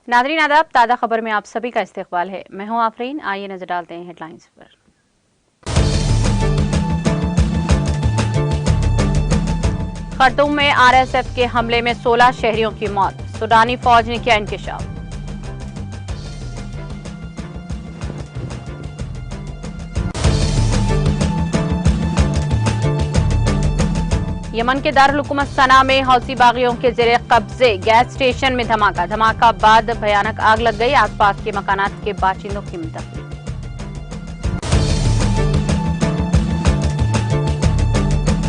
Nadreen आदाब, ताज़ा खबर में आप सभी का इस्तकबाल है। मैं हूं आफरीन। आइए नजर डालते हैं हेडलाइंस पर। खर्तूम में आरएसएफ के हमले में 16 शहरियों की मौत, सूडानी फौज ने किया इंकशाफ। यमन के दारुल हुकूमत सना में हौसी बागियों के जेरे कब्जे गैस स्टेशन में धमाका बाद भयानक आग लग गई। आसपास के मकानात के बाशिंदों की मुंतकिली।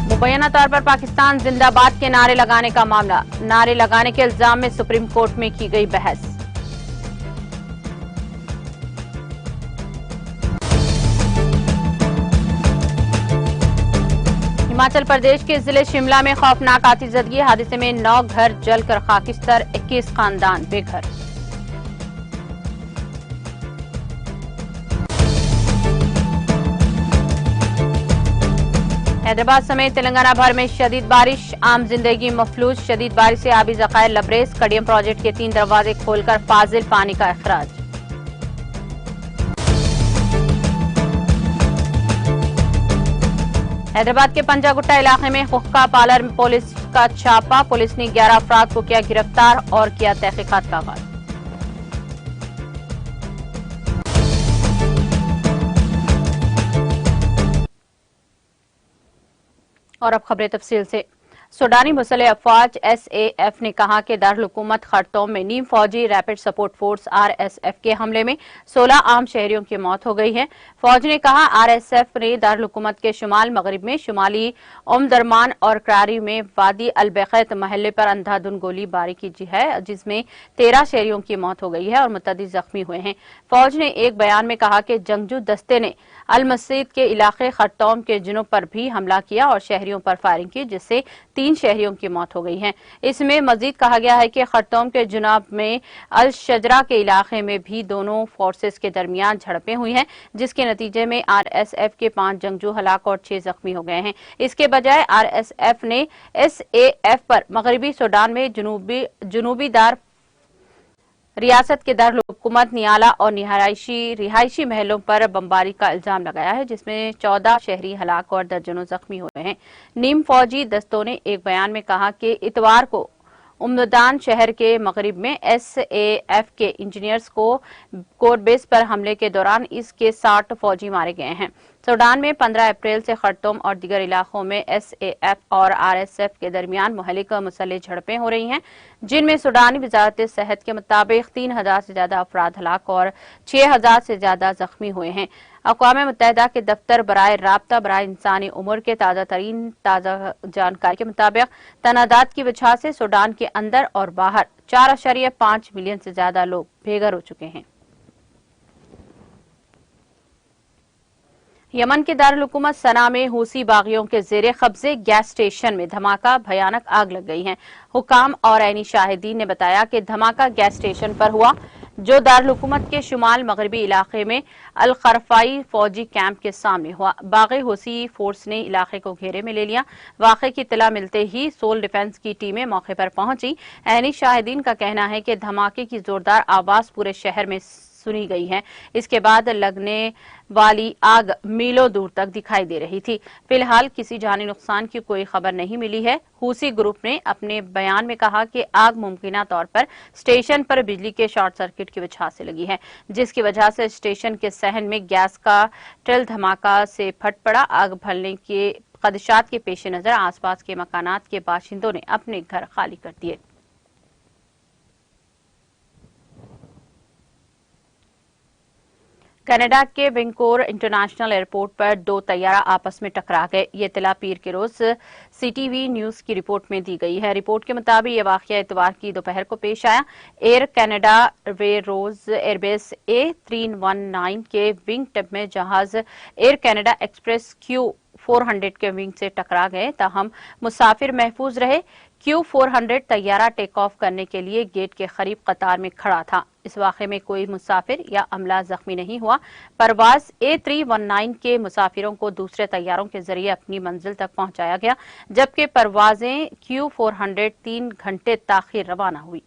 मुबैना तौर पर पाकिस्तान जिंदाबाद के नारे लगाने का मामला, नारे लगाने के इल्जाम में सुप्रीम कोर्ट में की गई बहस। हिमाचल प्रदेश के जिले शिमला में खौफनाक आतिशबाजी, हादसे में 9 घर जलकर खाकिस्तर, 21 खानदान बेघर। हैदराबाद समेत तेलंगाना भर में शदीद बारिश, आम जिंदगी मफलूज। शदीद बारिश से आबी जखायर लबरेज, कडियम प्रोजेक्ट के 3 दरवाजे खोलकर फाजिल पानी का अखराज। हैदराबाद के पंजागुट्टा इलाके में हुक्का पार्लर में पुलिस का छापा, पुलिस ने 11 अफराद को किया गिरफ्तार और किया तहकीकात का आगाज। और अब खबरें तफसील से। सूडानी मुसल्ह अफवाज एसएएफ ने कहा कि दारुल हुकूमत खर्तूम में नीम फौजी रैपिड सपोर्ट फोर्स आरएसएफ के हमले में 16 आम शहरियों की मौत हो गई है। फौज ने कहा आरएसएफ ने दारुल हुकूमत के शुमाल मगरिब में शुमाली उमदरमान और क्रारी में वादी अलबैत महल्ले पर अंधाधुन गोलीबारी की है, जिसमें 13 शहरियों की मौत हो गई है और मुतअद्दिद जख्मी हुए हैं। फौज ने एक बयान में कहा कि जंगजू दस्ते ने अल मसीद के इलाके खर्तूम के जुनूब पर भी हमला किया और शहरियों पर फायरिंग की, जिससे 3 शहरियों की मौत हो गई है। इसमें मजीद कहा गया है कि खर्तूम के जुनूब में अल शजरा के इलाके में भी दोनों फोर्सेस के दरमियान झड़पें हुई हैं, जिसके नतीजे में आरएसएफ के 5 जंगजू हलाक और 6 जख्मी हो गए हैं। इसके बजाय आरएसएफ ने एसएएफ पर मगरबी सूडान में जुनूबी दार रियासत के दारुल हुकूमत नियाला और रिहायशी महलों पर बमबारी का इल्जाम लगाया है, जिसमें 14 शहरी हलाक और दर्जनों जख्मी हुए हैं। नीम फौजी दस्तों ने एक बयान में कहा कि इतवार को उम्मदान शहर के मगरिब में एसएएफ के इंजीनियर्स को कोर बेस पर हमले के दौरान इसके 60 फौजी मारे गए हैं। सूडान में 15 अप्रैल से खर्तूम और दीगर इलाकों में एसएएफ और आरएसएफ के दरमियान मुहलिक मुसल्ह झड़पें हो रही हैं, जिनमें सूडानी वजारत सेहत के मुताबिक 3000 से ज्यादा अफराद हलाक और 6000 से ज्यादा जख्मी हुए हैं। अक़वाम मुत्तहिदा के दफ्तर बराए राब्ता बराए इंसानी उमूर के ताज़ा जानकारी के मुताबिक तनादात की वजह से सूडान के अंदर और बाहर 4.5 मिलियन से ज्यादा लोग बेघर हो चुके हैं। यमन के दारुल हुकूमत सना में हूसी बागियों के जेरे कब्जे गैस स्टेशन में धमाका, भयानक आग लग गई है। हुकाम और ऐनी शाहिदीन ने बताया कि धमाका गैस स्टेशन पर हुआ, जो दारुल हुकूमत के शुमाल मगरबी इलाके में अल खरफाई फौजी कैंप के सामने हुआ। बागी हूसी फोर्स ने इलाके को घेरे में ले लिया। वाक़े की इत्तला मिलते ही सोल डिफेंस की टीमें मौके पर पहुंची। ऐनी शाहिदीन का कहना है कि धमाके की जोरदार आवाज पूरे शहर में सुनी गई है। इसके बाद लगने वाली आग मीलों दूर तक दिखाई दे रही थी। फिलहाल किसी जानी नुकसान की कोई खबर नहीं मिली है। हूसी ग्रुप ने अपने बयान में कहा कि आग मुमकिना तौर पर स्टेशन पर बिजली के शॉर्ट सर्किट की वजह से लगी है, जिसकी वजह से स्टेशन के सहन में गैस का ट्रिल धमाका से फट पड़ा। आग फैलने के खदशात के पेश नजर आसपास के मकानात के बाशिंदों ने अपने घर खाली कर दिए। कनाडा के वैंकूवर इंटरनेशनल एयरपोर्ट पर 2 तैयारा आपस में टकरा गए। ये इत्तला पीर के रोज सीटीवी न्यूज की रिपोर्ट में दी गई है। रिपोर्ट के मुताबिक यह वाकया इतवार की दोपहर को पेश आया। एयर कनाडा वे रोज एयरबेस A319 के विंग टिप में जहाज एयर कनाडा एक्सप्रेस Q400 के विंग से टकरा गए, ताहम मुसाफिर महफूज रहे। Q400 तैयारा टेक ऑफ करने के लिए गेट के करीब कतार में खड़ा था। इस वाक़े में कोई मुसाफिर या अमला जख्मी नहीं हुआ। परवाज A319 के मुसाफिरों को दूसरे तैयारों के जरिए अपनी मंजिल तक पहुंचाया गया, जबकि परवाजें Q400 3 घंटे ताखिर रवाना हुई।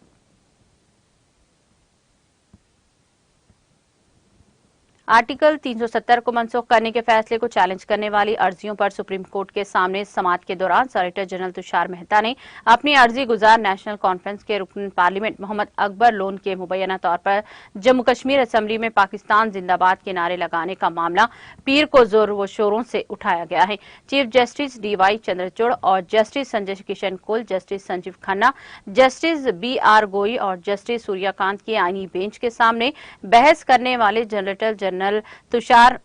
आर्टिकल 370 को मनसूख करने के फैसले को चैलेंज करने वाली अर्जियों पर सुप्रीम कोर्ट के सामने समाअत के दौरान सॉलिसिटर जनरल तुषार मेहता ने अपनी अर्जी गुजार नेशनल कॉन्फ्रेंस के रुकन पार्लियामेंट मोहम्मद अकबर लोन के मुबैना तौर पर जम्मू कश्मीर असेंबली में पाकिस्तान जिंदाबाद के नारे लगाने का मामला पीर को जोर व शोरों से उठाया गया है। चीफ जस्टिस डीवाई चंद्रचूड़ और justice Sanjay Kishan Kaul, justice Sanjiv Khanna, justice BR Gavai और जस्टिस सूर्यकांत की आईनी बेंच के सामने बहस करने वाले सॉलिसिटर जनरल तुषार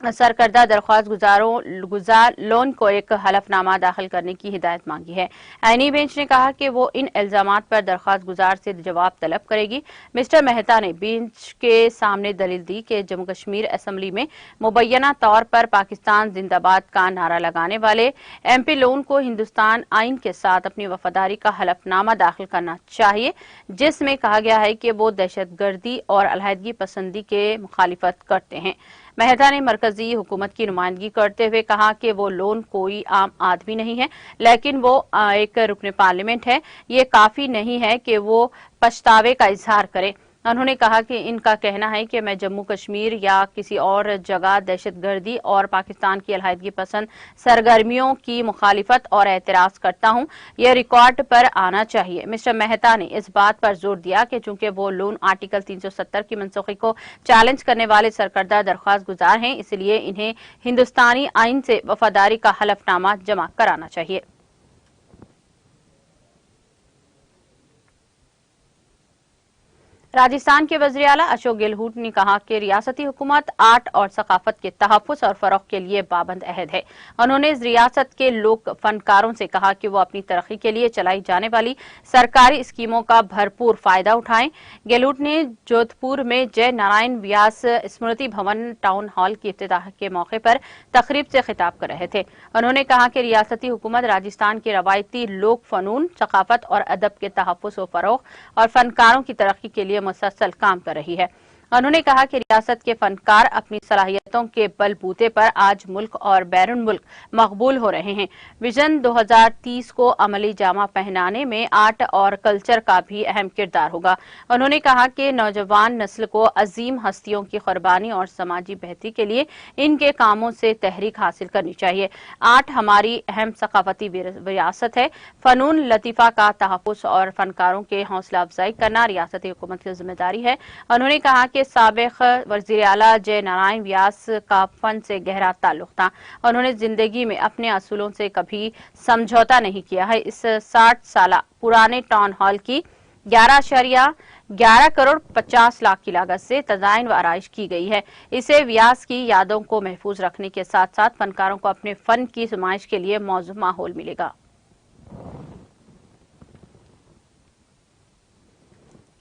सरकर्दा दरख्वास्त गुजार लोन को एक हलफनामा दाखिल करने की हिदायत मांगी है। आईनी बेंच ने कहा कि वो इन इल्जामात पर दरख्वास्त गुजार से जवाब तलब करेगी। मिस्टर मेहता ने बेंच के सामने दलील दी कि जम्मू कश्मीर असेंबली में मुबैना तौर पर पाकिस्तान जिंदाबाद का नारा लगाने वाले MP लोन को हिंदुस्तान आइन के साथ अपनी वफादारी का हलफनामा दाखिल करना चाहिए, जिसमें कहा गया है कि वो दहशतगर्दी और अलहदगी पसंदी के मुखालिफत करते हैं। मेहता ने मरकजी हुकूमत की नुमाइंदगी करते हुए कहा कि वो लोन कोई आम आदमी नहीं है, लेकिन वो एक रुकन पार्लियामेंट है। ये काफी नहीं है कि वो पछतावे का इजहार करे। उन्होंने कहा कि इनका कहना है कि मैं जम्मू कश्मीर या किसी और जगह दहशतगर्दी और पाकिस्तान की अलहदगी पसंद सरगर्मियों की मुखालिफत और एतराज करता हूं, यह रिकॉर्ड पर आना चाहिए। मिस्टर मेहता ने इस बात पर जोर दिया कि चूंकि वो लोन आर्टिकल 370 की मनसूखी को चैलेंज करने वाले सरकर्दा दरख्वास्त गुजार हैं, इसलिए इन्हें हिंदुस्तानी आइन से वफादारी का हलफनामा जमा कराना चाहिए। राजस्थान के वज़ीर आला अशोक गहलोत ने कहा कि रियासती हुकूमत आर्ट और सकाफत के तहफ़्फ़ुज़ और फ़रोग़ के लिए पाबंद अहद है। उन्होंने रियासत के लोक फनकारों से कहा कि वो अपनी तरक्की के लिए चलाई जाने वाली सरकारी स्कीमों का भरपूर फायदा उठाएं। गहलोत ने जोधपुर में जय नारायण व्यास स्मृति भवन टाउन हॉल की इफ्तिताह के मौके पर तकरीब से खिताब कर रहे थे। उन्होंने कहा कि रियासती हुकूमत राजस्थान के रवायती लोक फ़नून, सकाफत और अदब के तहफ़्फ़ुज़ व फ़रोग़ और फनकारों की तरक्की के लिए मुसलसल काम कर रही है। उन्होंने कहा कि रियासत के फनकार अपनी सलाहियतों के बलबूते पर आज मुल्क और बैरून मुल्क मकबूल हो रहे हैं। विजन 2030 को अमली जामा पहनाने में आर्ट और कल्चर का भी अहम किरदार होगा। उन्होंने कहा कि नौजवान नस्ल को अजीम हस्तियों की कुर्बानी और समाजी बेहतरी के लिए इनके कामों से तहरीक हासिल करनी चाहिए। आर्ट हमारी अहम सकाफती विरासत है। फनून लतीफ़ा का तहफ़्फ़ुज़ और फनकारों के हौसला अफजाई करना रियासती हुकूमत की जिम्मेदारी है। उन्होंने कहा कि साबिक़ वज़ीर आला जय नारायण व्यास का फन से गहरा ताल्लुक था। उन्होंने जिंदगी में अपने असूलों से कभी समझौता नहीं किया है। इस 60 साल पुराने टाउन हॉल की 11 करोड़ 50 लाख की लागत से तज़ाइन व आराइश की गई है। इसे व्यास की यादों को महफूज रखने के साथ साथ फनकारों को अपने फन की नुमाइश के लिए मौजूद माहौल मिलेगा।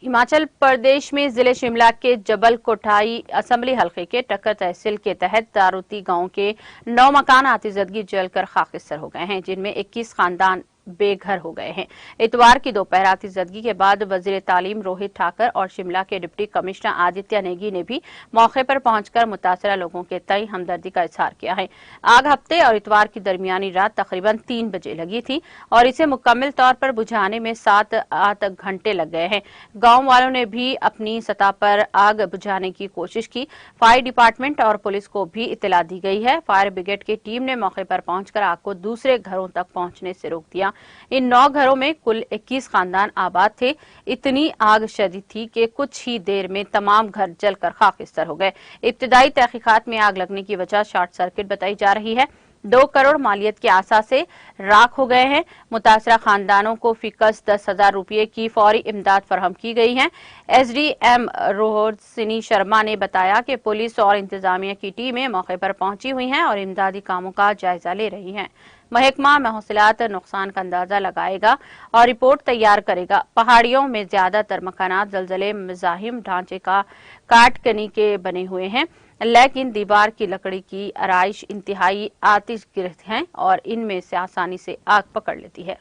हिमाचल प्रदेश में जिले शिमला के जबल कोटाई असेंबली हलके के टक्कर तहसील के तहत दारूती गांव के 9 मकान आतिशबाजी जलकर खाकिस्तर हो गए हैं, जिनमें 21 खानदान बेघर हो गए हैं। इतवार की दोपहर आतिशबाजी के बाद वजीर तालीम रोहित ठाकर और शिमला के डिप्टी कमिश्नर आदित्य नेगी ने भी मौके पर पहुंचकर मुतासरा लोगों के तय हमदर्दी का इजहार किया है। आग हफ्ते और इतवार की दरमियानी रात तकरीबन 3 बजे लगी थी और इसे मुकम्मल तौर पर बुझाने में 7 घंटे लग गए हैं। गांव वालों ने भी अपनी सतह पर आग बुझाने की कोशिश की। फायर डिपार्टमेंट और पुलिस को भी इत्तला दी गई है। फायर ब्रिगेड की टीम ने मौके पर पहुंचकर आग को दूसरे घरों तक पहुंचने से रोक दिया। इन 9 घरों में कुल 21 खानदान आबाद थे। इतनी आग शदीद थी कि कुछ ही देर में तमाम घर जलकर खाकिस्तर हो गए। इब्तिदाई तहकीकात में आग लगने की वजह शॉर्ट सर्किट बताई जा रही है। 2 करोड़ मालियत के आसा से राख हो गए हैं। मुतासरा खानदानों को फिकस 10,000 रुपये की फौरी इमदाद फराहम की गई है। SDM रोहसिनी शर्मा ने बताया कि पुलिस और इंतजामिया की टीमें मौके पर पहुंची हुई हैं और इमदादी कामों का जायजा ले रही हैं। महकमा महसूलात नुकसान का अंदाजा लगाएगा और रिपोर्ट तैयार करेगा। पहाड़ियों में ज्यादातर मकानात जलजले मज़ाहिम ढांचे का काटकनी के बने हुए हैं, लेकिन दीवार की लकड़ी की आराइश इंतहाई आतिशग्रस्त हैं और इनमें से आसानी से आग पकड़ लेती है।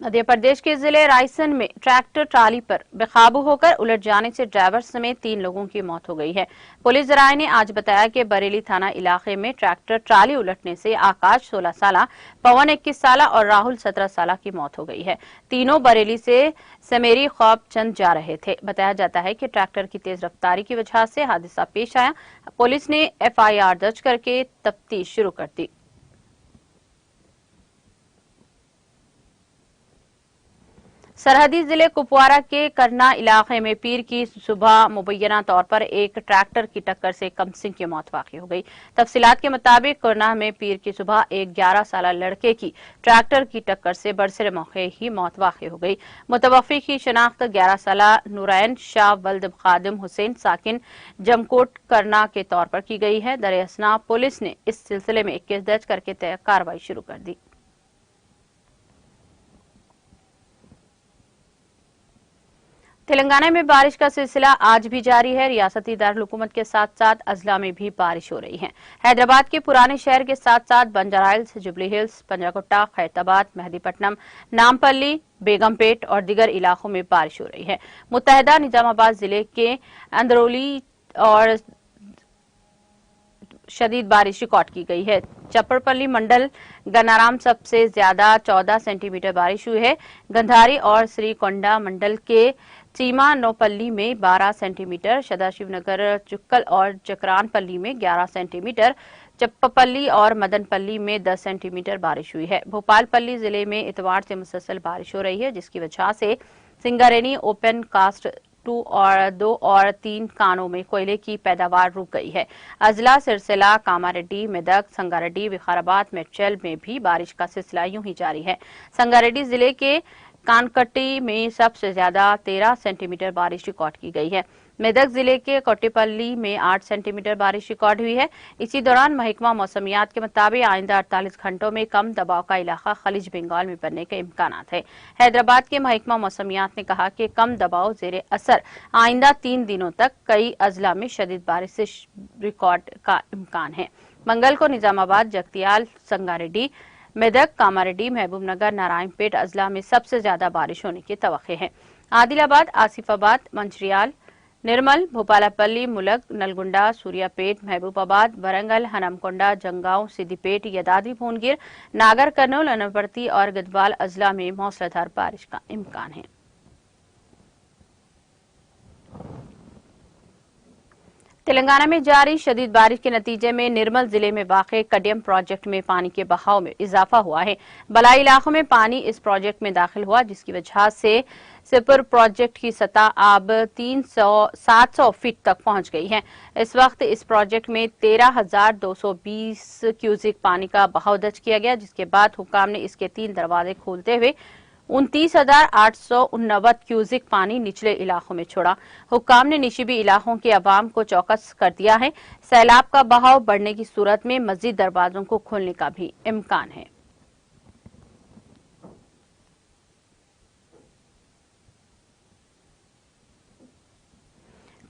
मध्य प्रदेश के जिले रायसेन में ट्रैक्टर ट्राली पर बेकाबू होकर उलट जाने से ड्राइवर समेत 3 लोगों की मौत हो गई है। पुलिस जराये ने आज बताया कि बरेली थाना इलाके में ट्रैक्टर ट्राली उलटने से आकाश 16 साल, पवन 21 साल और राहुल 17 साल की मौत हो गई है। तीनों बरेली से समेरी ख्वाबचंद जा रहे थे। बताया जाता है कि ट्रैक्टर की तेज रफ्तारी की वजह से हादसा पेश आया। पुलिस ने FIR दर्ज करके तफ्तीश शुरू कर दी। सरहदी जिले कुपवारा के करना इलाके में पीर की सुबह मुबैना तौर पर एक ट्रैक्टर की टक्कर से कम सिंह की मौत वाक़ई हो गई। तफसीलात के मुताबिक करना में पीर की सुबह एक 11 साल लड़के की ट्रैक्टर की टक्कर से बरसरे मौके ही मौत वाक़ई हो गई। मुतवफ़ी की शनाख्त 11 साल नूरैन शाह वल्द खादिम हुसैन साकिन जमकोट करना के तौर पर की गई है। दर-ए-असना पुलिस ने इस सिलसिले में एक केस दर्ज करके कार्रवाई शुरू कर दी। तेलंगाना में बारिश का सिलसिला आज भी जारी है। रियासती दारुल-हुकूमत के साथ साथ अजला में भी बारिश हो रही है। हैदराबाद के पुराने शहर के साथ साथ Banjara hills, jubilee hills, Panjagutta, Khairatabad, Mehdipatnam, Nampally, Begumpet और दीगर इलाकों में बारिश हो रही है। मुत्तहदा निजामाबाद जिले के अंदरौली और शदीद बारिश रिकॉर्ड की गई है। चप्पड़पल्ली मंडल गन्नाराम सबसे ज्यादा 14 सेंटीमीटर बारिश हुई है। गंधारी और श्रीकोंडा मंडल के चीमा नौपल्ली में 12 सेंटीमीटर, सदाशिवनगर, चुक्कल और जकरानपल्ली में 11 सेंटीमीटर, चप्पपल्ली और मदनपल्ली में 10 सेंटीमीटर बारिश हुई है। भोपालपल्ली जिले में इतवार से मुसलसल बारिश हो रही है, जिसकी वजह से सिंगारेनी ओपन कास्ट 2 और 3 कानों में कोयले की पैदावार रुक गई है। अजला, सिरसिला, कामारेड्डी, मेदक, संगारेड्डी, विकाराबाद, मेडचल में भी बारिश का सिलसिला यूं ही जारी है। संगारेड्डी जिले के कानकट्टी में सबसे ज्यादा 13 सेंटीमीटर बारिश रिकॉर्ड की गई है। मेदक जिले के कोट्टीपल्ली में 8 सेंटीमीटर बारिश रिकॉर्ड हुई है। इसी दौरान महकमा मौसमियात के मुताबिक आइंदा 48 घंटों में कम दबाव का इलाका खलीज बंगाल में बनने के इम्कान है। हैदराबाद के महकमा मौसमियात ने कहा कि कम दबाव जेर असर आइंदा 3 दिनों तक कई अजला में शदीद बारिश से रिकॉर्ड का इम्कान है। मंगल को निजामाबाद, जगतियाल, संगारेड्डी, मेदक, कामारेड्डी, महबूबनगर, नारायणपेट अजला में सबसे ज्यादा बारिश होने की तवक्के है। आदिलाबाद, आसिफाबाद, मंचिर्याल, निर्मल, भोपालपल्ली, मुलग, नलगुंडा, सूर्यापेट, महबूबाबाद, वरंगल, हनमकोंडा, जंगांव, सिद्दीपेट, यदाद्री, भुवनगिर, नागर कर्नूल, अनपरती और गदवाल अजला में मूसलाधार बारिश का इम्कान है। तेलंगाना में जारी शदीद बारिश के नतीजे में निर्मल जिले में वाक़े कडियम प्रोजेक्ट में पानी के बहाव में इजाफा हुआ है। बलाई इलाकों में पानी इस प्रोजेक्ट में दाखिल हुआ, जिसकी वजह से सिपर प्रोजेक्ट की सतह अब 700 फीट तक पहुंच गई है। इस वक्त इस प्रोजेक्ट में 13,220 क्यूसिक पानी का बहाव दर्ज किया गया, जिसके बाद हुक्काम ने इसके 3 दरवाजे खोलते हुए 29,889 क्यूसिक पानी निचले इलाकों में छोड़ा। हुक्काम ने निशिबी इलाकों के अवाम को चौकस कर दिया है। सैलाब का बहाव बढ़ने की सूरत में मजीद दरवाजों को खोलने का भी इम्कान है।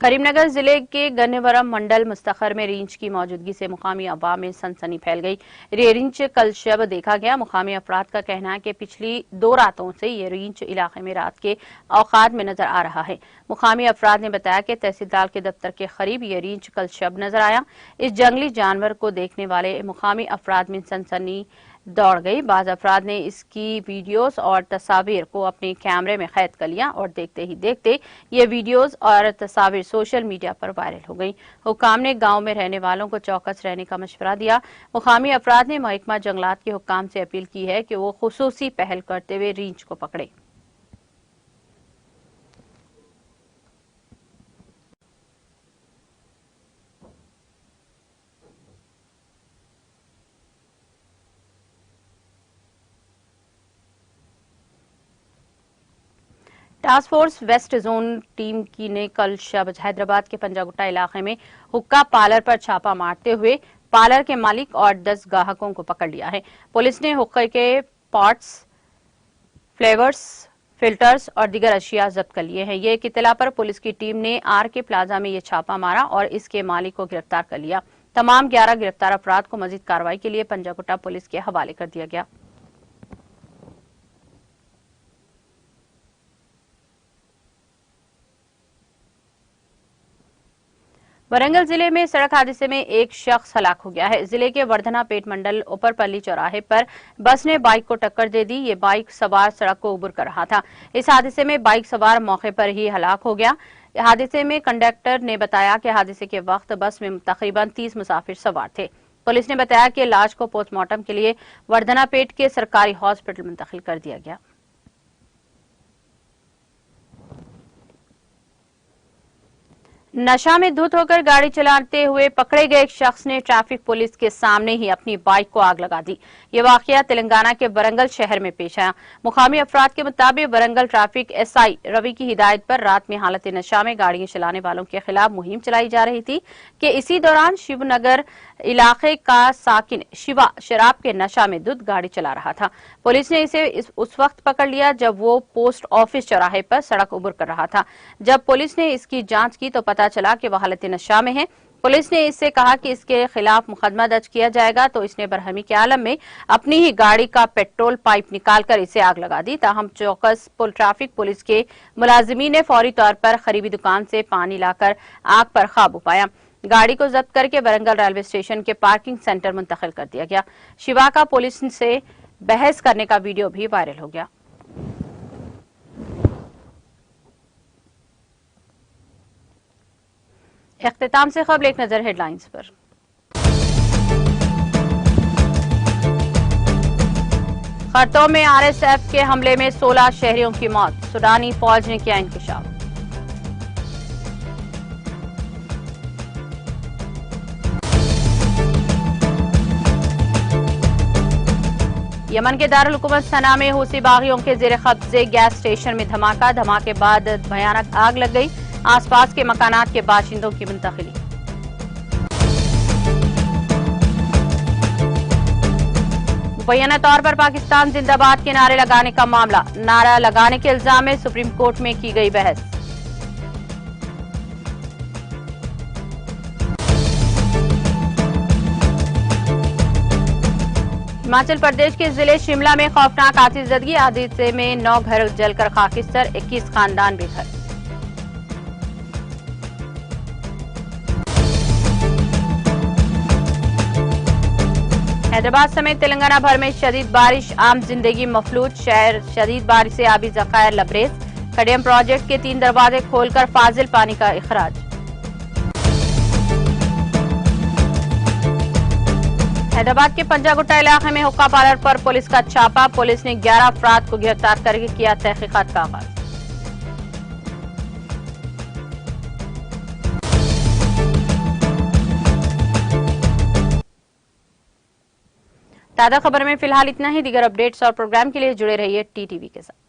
करीमनगर जिले के गन्नेवरम मंडल मुस्तखर में रींच की मौजूदगी से मुकामी अवाम में सनसनी फैल गई। ये रींच कल शब देखा गया। मुकामी अफराद का कहना है कि पिछली 2 रातों से ये रींच इलाके में रात के औकात में नजर आ रहा है। मुकामी अफराद ने बताया कि तहसीलदार के दफ्तर के करीब ये रींच कल शब नजर आया। इस जंगली जानवर को देखने वाले मुकामी अफराद में सनसनी दौड़ गई। बाज अफराद ने इसकी वीडियोस और तस्वीर को अपने कैमरे में कैद कर लिया और देखते ही देखते ये वीडियोस और तस्वीर सोशल मीडिया पर वायरल हो गई। हुक्काम ने गांव में रहने वालों को चौकस रहने का मशवरा दिया। मुकामी अफराद ने महकमा जंगलात के हुक्काम से अपील की है कि वो खुसूसी पहल करते हुए रींच को पकड़े। Task force west zone team की ने कल शब हैदराबाद के पंजागुट्टा इलाके में हुक्का पार्लर पर छापा मारते हुए पार्लर के मालिक और 10 ग्राहकों को पकड़ लिया है। पुलिस ने हुक्के के पॉट्स, फ्लेवर्स, फिल्टर्स और दीगर अशिया जब्त कर लिए हैं। ये एक इत्तला पर पुलिस की टीम ने RK प्लाजा में ये छापा मारा और इसके मालिक को गिरफ्तार कर लिया। तमाम 11 गिरफ्तार अफराद को मजीद कार्रवाई के लिए पंजागुट्टा पुलिस के हवाले कर दिया गया। वरंगल जिले में सड़क हादसे में एक शख्स हलाक हो गया है। जिले के वर्धना पेट मंडल ऊपरपल्ली चौराहे पर बस ने बाइक को टक्कर दे दी। ये बाइक सवार सड़क को उबर कर रहा था। इस हादसे में बाइक सवार मौके पर ही हलाक हो गया। हादसे में कंडक्टर ने बताया कि हादसे के वक्त बस में तकरीबन 30 मुसाफिर सवार थे। पुलिस ने बताया कि लाश को पोस्टमार्टम के लिए वर्धना पेट के सरकारी हॉस्पिटल मुंतकिल कर दिया गया। नशा में धुत होकर गाड़ी चलाते हुए पकड़े गए एक शख्स ने ट्रैफिक पुलिस के सामने ही अपनी बाइक को आग लगा दी। ये वाकया तेलंगाना के वरंगल शहर में पेश आया। मुकामी अफराद के मुताबिक वरंगल ट्रैफिक एसआई रवि की हिदायत पर रात में हालत नशा में गाड़ियां चलाने वालों के खिलाफ मुहिम चलाई जा रही थी कि इसी दौरान शिवनगर इलाके का साकिन शिवा शराब के नशा में धुत गाड़ी चला रहा था। पुलिस ने इसे उस वक्त पकड़ लिया जब वो पोस्ट ऑफिस चौराहे पर सड़क उबर कर रहा था। जब पुलिस ने इसकी जांच की तो पता चला कि वह हालत नशा में है। पुलिस ने इससे कहा कि इसके खिलाफ मुकदमा दर्ज किया जाएगा तो इसने बरहमी के आलम में अपनी ही गाड़ी का पेट्रोल पाइप निकालकर इसे आग लगा दी। ताहम चौकस ट्रैफिक पुलिस के मुलाजिमीन ने फौरी तौर पर करीबी दुकान से पानी लाकर आग पर काबू पाया। गाड़ी को जब्त करके वरंगल रेलवे स्टेशन के पार्किंग सेंटर मुंतकिल कर दिया गया। शिवा का पुलिस से बहस करने का वीडियो भी वायरल हो गया। इख्तिताम से खबर एक नजर हेडलाइंस पर। खर्तों में आरएसएफ के हमले में 16 शहरियों की मौत। सूडानी फौज ने किया इंकशाफ। यमन के दारुल हुकूमत सना में हूसी बागियों के जेर कब्जे गैस स्टेशन में धमाका। धमाके बाद भयानक आग लग गई। आसपास के मकानात के बाशिंदों की मुंतकिली। मुबैना तौर पर पाकिस्तान जिंदाबाद के नारे लगाने का मामला। नारा लगाने के इल्जाम में सुप्रीम कोर्ट में की गई बहस। हिमाचल प्रदेश के जिले शिमला में खौफनाक आतिशबाजी। हादसे में 9 घर जलकर खाकिस्तर, 21 खानदान बेघर। हैदराबाद समेत तेलंगाना भर में शदीद बारिश, आम जिंदगी मफलूज। शहर शदीद बारिश से आबी जखायर लबरेज। कडियम प्रोजेक्ट के 3 दरवाजे खोलकर फाजिल पानी का इखराज। हैदराबाद के पंजागुट्टा इलाके में हुक्का पार्लर पर पुलिस का छापा। पुलिस ने 11 अफराद को गिरफ्तार करके किया तहकीकात का आगाज। ताज़ा खबर में फिलहाल इतना ही। दीगर अपडेट्स और प्रोग्राम के लिए जुड़े रहिए टीटीवी के साथ।